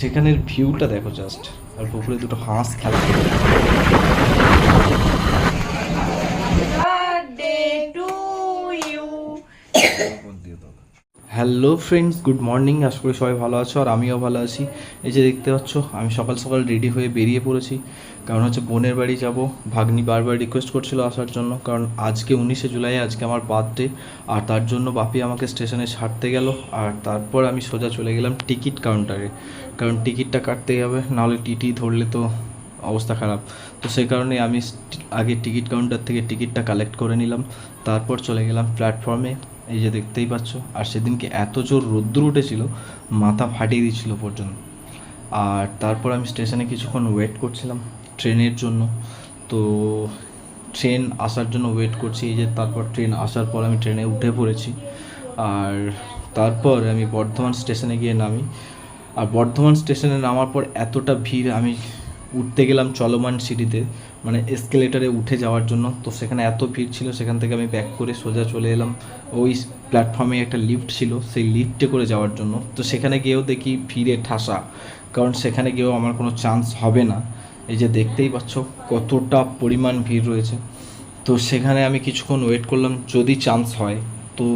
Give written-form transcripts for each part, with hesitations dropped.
সেখানের ভিউটা দেখো জাস্ট, আর পুকুরে দুটো হাঁস খেলা করে। Hello friends, good morning. আশা করি সবাই ভালো আছো আর আমিও ভালো আছি। এই যে দেখতে পাচ্ছ, আমি সকাল সকাল রেডি হয়ে বেরিয়ে পড়েছি। কারণ হচ্ছে বোনের বাড়ি যাব। ভাগ্নি বারবার রিকোয়েস্ট করছিল আসার জন্য, কারণ আজকে 19শে জুলাই, আজকে আমার বার্থডে। আর তার জন্য বাপি আমাকে স্টেশনে ছাড়তে গেল। আর তারপর আমি সোজা চলে গেলাম টিকিট কাউন্টারে, কারণ টিকিটটা কাটতেই হবে, নাহলে টিটি ধরলে তো অবস্থা খারাপ। তো সেই কারণে আমি আগে টিকিট কাউন্টার থেকে টিকিটটা কালেক্ট করে নিলাম। তারপর চলে গেলাম প্ল্যাটফর্মে। এই যে দেখতেই পাচ্ছ, আর সেদিনকে এত জোর রোদ্দুর উঠেছিল, মাথা ফাটিয়ে দিচ্ছিল পর্যন্ত। আর তারপর আমি স্টেশনে কিছুক্ষণ ওয়েট করছিলাম ট্রেনের জন্য। তো ট্রেন আসার জন্য ওয়েট করছি। এই যে তারপর ট্রেন আসার পর আমি ট্রেনে উঠে পড়েছি। আর তারপর আমি বর্ধমান স্টেশনে গিয়ে নামি। আর বর্ধমান স্টেশনে নামার পর এতটা ভিড়, আমি উঠতে গেলাম চলমান সিঁড়িতে, মানে এসকেলেটারে উঠে যাওয়ার জন্য। তো সেখানে এত ভিড় ছিল, সেখান থেকে আমি ব্যাক করে সোজা চলে এলাম ওই প্ল্যাটফর্মে একটা লিফট ছিল, সেই লিফটে করে যাওয়ার জন্য। তো সেখানে গিয়েও দেখি ভিড়ে ঠাসা, কারণ সেখানে গিয়েও আমার কোনো চান্স হবে না। এই যে দেখতেই পাচ্ছ কতটা পরিমাণ ভিড় রয়েছে। তো সেখানে আমি কিছুক্ষণ ওয়েট করলাম, যদি চান্স হয়। তো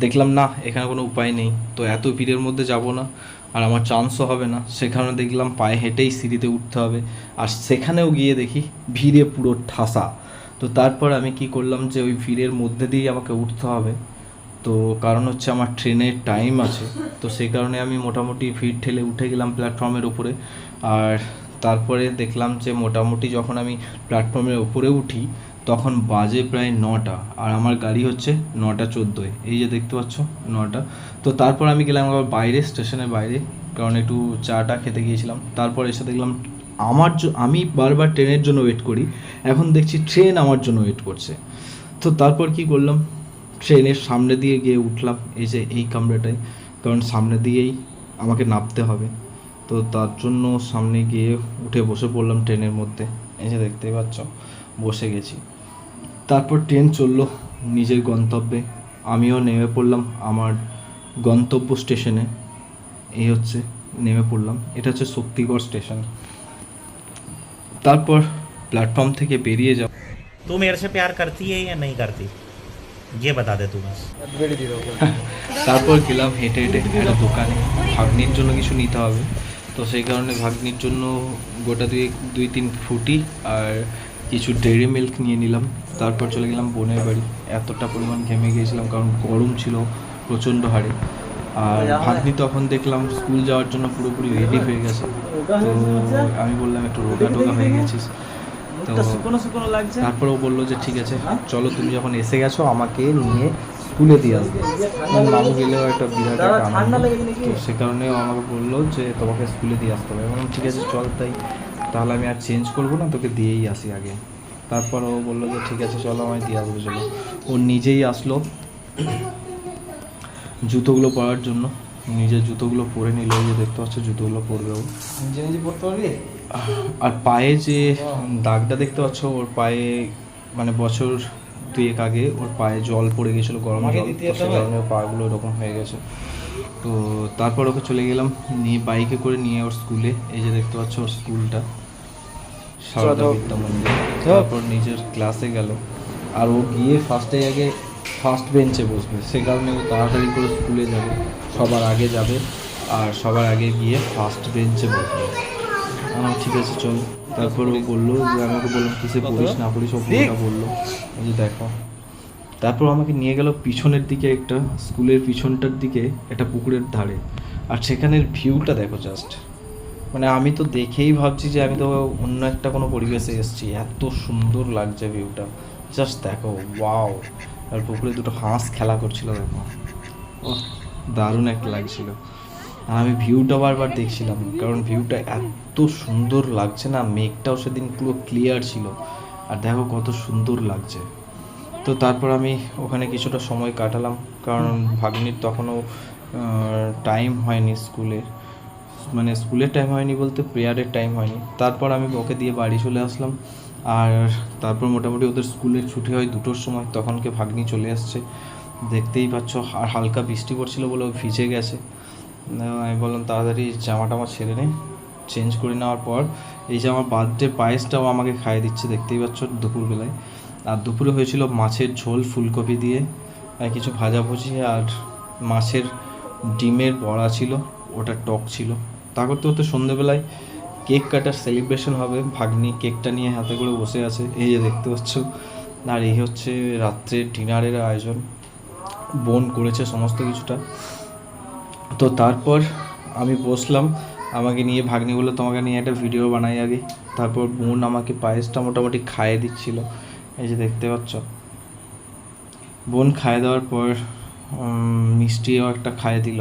দেখলাম না, এখানে কোনো উপায় নেই, তো এত ভিড়ের মধ্যে যাব না, আর আমার চান্সও হবে না। সেখানে দেখলাম পায়ে হেঁটেই সিঁড়িতে উঠতে হবে। আর সেখানেও গিয়ে দেখি ভিড়ে পুরো ঠাসা। তো তারপর আমি কি করলাম, যে ওই ভিড়ের মধ্যে দিয়েই আমাকে উঠতে হবে। তো কারণ হচ্ছে আমার ট্রেনের টাইম আছে। তো সেই কারণে আমি মোটামুটি ভিড় ঠেলে উঠে গেলাম প্ল্যাটফর্মের উপরে। আর তারপরে দেখলাম যে মোটামুটি যখন আমি প্ল্যাটফর্মের উপরে উঠি, তখন বাজে প্রায় 9টা, আর আমার গাড়ি হচ্ছে 9:14। এই যে দেখতে পাচ্ছ 9টা। তো তারপর আমি গেলাম আবার বাইরে, স্টেশনের বাইরে, কারণ একটু চাটা খেতে গিয়েছিলাম। তারপর এসে দেখলাম আমি বারবার ট্রেনের জন্য ওয়েট করি, এখন দেখছি ট্রেন আমার জন্য ওয়েট করছে। তো তারপর কি করলাম, ট্রেনের সামনে দিয়ে গিয়ে উঠলাম, এই যে এই কামরাটায়, কারণ সামনে দিয়েই আমাকে নামতে হবে। তো তার জন্য সামনে গিয়ে উঠে বসে পড়লাম ট্রেনের মধ্যে। এই যে দেখতেই পাচ্ছ, বসে গেছি। তারপর ট্রেন চললো নিজের গন্তব্যে, আমিও নেমে পড়লাম আমার গন্তব্য স্টেশনে। এই হচ্ছে নেমে পড়লাম, এটা হচ্ছে শক্তিগড় স্টেশন। তারপর প্ল্যাটফর্ম থেকে বেরিয়ে যাব। तू मेरे से प्यार करती है या नहीं करती ये बता दे तू बस। তারপর গেলাম হেঁটে হেঁটে একটা দোকানে, ভাগ্নির জন্য কিছু নিতে হবে। তো সেই কারণে ভাগ্নির জন্য গোটা দুই তিন ফ্রুটি আর কিছু ডেইরি মিল্ক নিয়ে নিলাম। তারপর চলে গেলাম বোনের বাড়ি। এতটা পরিমাণ ঘেমে গিয়েছিলাম, কারণ গরম ছিল প্রচণ্ড হারে। আর ভাগ্নি তখন দেখলাম স্কুল যাওয়ার জন্য পুরোপুরি রেডি হয়ে গেছে। তো আমি বললাম একটু রোগা টোগা হয়ে গেছিস। তো তারপরেও বললো যে ঠিক আছে চলো, তুমি যখন এসে গেছো আমাকে নিয়ে স্কুলে দিয়ে আসবে। মামু গেলেও একটা বিরাট একটা আনন্দ। তো সে কারণেও আমাকে বললো যে তোমাকে স্কুলে দিয়ে আসতে হবে। বললাম ঠিক আছে চল, তাহলে আমি আর চেঞ্জ করবো না, তোকে দিয়েই আসি আগে। তারপর ও বললো যে ঠিক আছে চলো, আমায় দিয়ে আসবে চলো। ও নিজেই আসলো জুতোগুলো পরার জন্য, নিজের জুতোগুলো পরে নিল। এই যে দেখতে পাচ্ছ জুতোগুলো পরবে ও, নিজে পরতে পারবি। আর পায়ে যে দাগটা দেখতে পাচ্ছ, ওর পায়ে মানে বছর দুয়েক আগে ওর পায়ে জল পড়ে গেছিলো, গরম জল, তো সে কারণে ওর পাগুলো এরকম হয়ে গেছে। তো তারপর ওকে চলে গেলাম নিয়ে, বাইকে করে নিয়ে ওর স্কুলে। এই যে দেখতে পাচ্ছ ওর স্কুলটা, সারদা বিদ্যা মন্দির। তারপর নিজের ক্লাসে গেল, আর ও গিয়ে ফার্স্ট বেঞ্চে বসবে। সে কারণে ও তাড়াতাড়ি করে স্কুলে যাবে, সবার আগে যাবে, আর সবার আগে গিয়ে ফার্স্ট বেঞ্চে বসবে। ঠিক আছে চল। তারপর ও বললো যে, আমি ওকে বললাম কিসে পড়িস না পড়িস, ও পুরোটা বললো। এই যে দেখো, তারপর আমাকে নিয়ে গেল পিছনের দিকে, একটা স্কুলের পিছনটার দিকে একটা পুকুরের ধারে। আর সেখানের ভিউটা দেখো জাস্ট, মানে আমি তো দেখেই ভাবছি যে আমি তো অন্য একটা কোনো পরিবেশে এসেছি, এত সুন্দর লাগছে ভিউটা। জাস্ট দেখো, ওয়াও। আর পুকুরে দুটো হাঁস খেলা করছিল, দেখো, ও দারুণ একটা লাগছিল। আর আমি ভিউটা বারবার দেখছিলাম, কারণ ভিউটা এত সুন্দর লাগছে না। মেঘটাও সেদিন পুরো ক্লিয়ার ছিল, আর দেখো কত সুন্দর লাগছে। তো তারপর আমি ওখানে কিছুটা সময় কাটালাম, কারণ ভাগ্নির তখনও টাইম হয়নি স্কুলের, মানে স্কুলের টাইম হয়নি বলতে প্রেয়ারের টাইম হয়নি। তারপর আমি ওকে দিয়ে বাড়ি চলে আসলাম। আর তারপর মোটামুটি ওদের স্কুলের ছুটি হয় 2টোর সময়, তখনকে ভাগ্নি চলে আসছে, দেখতেই পাচ্ছ। আর হালকা বৃষ্টি পড়ছিল বলে ও ভিজে গেছে। আমি বললাম তাড়াতাড়ি জামাটা আমার ছেড়ে নে, চেঞ্জ করে নেওয়ার পর এই যে আমার বার্থডে পায়েসটাও আমাকে খাইয়ে দিচ্ছে, দেখতেই পাচ্ছ দুপুরবেলায়। আর দুপুরে হয়েছিল মাছের ঝোল ফুলকপি দিয়ে, আর কিছু ভাজাভুজি, আর মাছের ডিমের বড়া ছিল, ওটা টক ছিল। তা করতে করতে সন্ধ্যেবেলায় কেক কাটার সেলিব্রেশন হবে, ভাগ্নি কেকটা নিয়ে হাতে করে বসে আছে, এই যে দেখতে পাচ্ছ। আর এই হচ্ছে রাত্রে ডিনারের আয়োজন, বোন করেছে সমস্ত কিছুটা। তো তারপর আমি বসলাম, আমাকে নিয়ে ভাগ্নি বললো তোমাকে নিয়ে একটা ভিডিও বানাই আগে। তারপর বোন আমাকে পায়েসটা মোটামুটি খাইয়ে দিচ্ছিল, এই যে দেখতে পাচ্ছ। বোন খাইয়ে দেওয়ার পর মিষ্টিও একটা খাইয়ে দিল।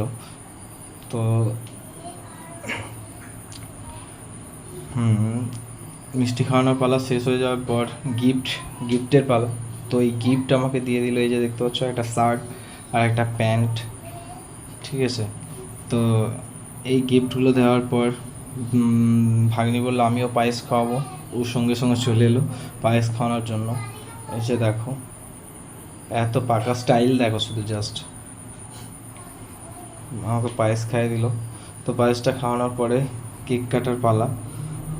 তো মিষ্টি খাওয়ানোর পালা শেষ হয়ে যাওয়ার পর গিফটের পালা। তো এই গিফট আমাকে দিয়ে দিল, এই যে দেখতে পাচ্ছ একটা শার্ট আর একটা প্যান্ট, ঠিক আছে। তো এই গিফটগুলো দেওয়ার পর ভাগ্নি বললো আমিও পায়েস খাওয়াবো, ওর সঙ্গে সঙ্গে চলে এলো পায়েস খাওয়ানোর জন্য। এসে দেখো এত পাকা স্টাইল, দেখো শুধু জাস্ট আমাকে পায়েস খাইয়ে দিল। তো পায়েসটা খাওয়ানোর পরে কেক কাটার পালা।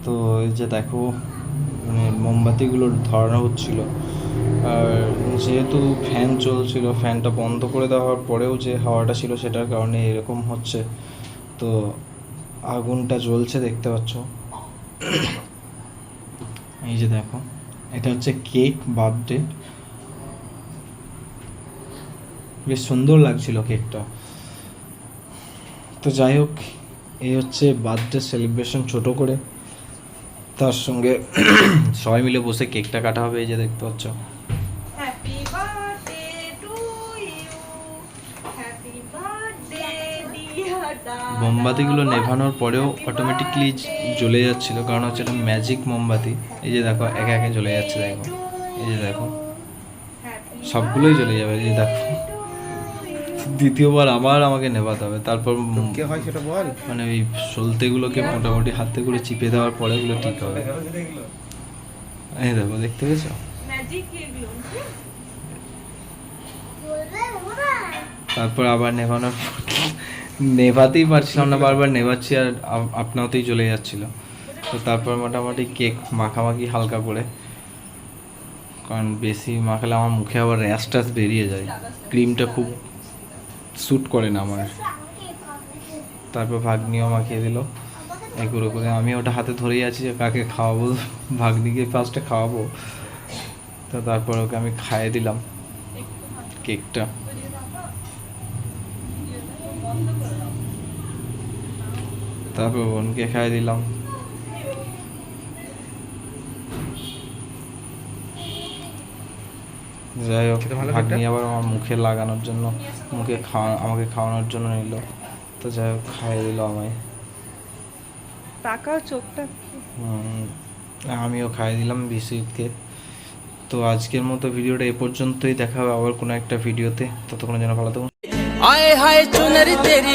তো এই যে দেখো মোমবাতিগুলো ধরানো হচ্ছিল, আর যেহেতু ফ্যান চলছিল, ফ্যানটা বন্ধ করে দেওয়ার পরেও যে হাওয়াটা ছিল সেটার কারণে এরকম হচ্ছে। তো আগুনটা জ্বলছে দেখতে পাচ্ছ, এই যে দেখো এটা হচ্ছে কেক বার্থডে, বেশ সুন্দর লাগছিল কেকটা। তো যাই হোক, এই হচ্ছে বার্থডে সেলিব্রেশন ছোট করে, তার সঙ্গে সবাই মিলে বসে কেকটা কাটা হবে, এই যে দেখতে পাচ্ছ। Happy birthday to you. Happy birthday dear Dada. মোমবাতিগুলো নেভানোর পরেও অটোমেটিকলি জ্বলে যাচ্ছিল, কারণ হচ্ছে এটা ম্যাজিক মোমবাতি। এই যে দেখো একে একে জ্বলে যাচ্ছে, দেখো এই যে দেখো সবগুলোই জ্বলে যাবে, এই যে দেখো। দ্বিতীয়বার আবার আমাকে নেভাতে হবে, তারপর কে হয় সেটা বল। মানে ওই সলতেগুলোকে মোটামুটি হাতে করে চিপে দেওয়ার পরে এগুলো ঠিক হবে। এই দেখো দেখতে পেয়েছো, Magic এগুলো। তারপর আবার নেভানোর নেভাতেই পারছিলাম না, বারবার নেভাচ্ছি আর আপনাতেই চলে যাচ্ছিল। তো তারপর মোটামুটি কেক মাখামাখি হালকা করে, কারণ বেশি মাখালে আমার মুখে আবার র্যাশ ট্যাশ বেরিয়ে যায়, ক্রিমটা খুব স্যুট করে না আমার। তারপর ভাগ্নিও মাখিয়ে দিল এগুলো করে, আমি ওটা হাতে ধরেই আছি যে কাকে খাওয়াবো, ভাগ্নিকে ফার্স্টে খাওয়াবো। তো তারপর ওকে আমি খাইয়ে দিলাম কেকটা। তারপর বোনকে খাইয়ে দিলাম। যাই হোক, ভাগ্নি আবার আমার মুখে লাগানোর জন্য, আমাকে খাওয়ানোর জন্য নিল। তো যাই হোক খাইয়ে দিল আমায়, তাকাও চোখটা। আমিও খাইয়ে দিলাম বিস্কিটকে। তো আজকের মতো ভিডিওটা এ পর্যন্তই, দেখা হবে আবার কোনো একটা ভিডিওতে, ততক্ষণের জন্য ভালো থাকুন। आए हाय चुनरी तेरी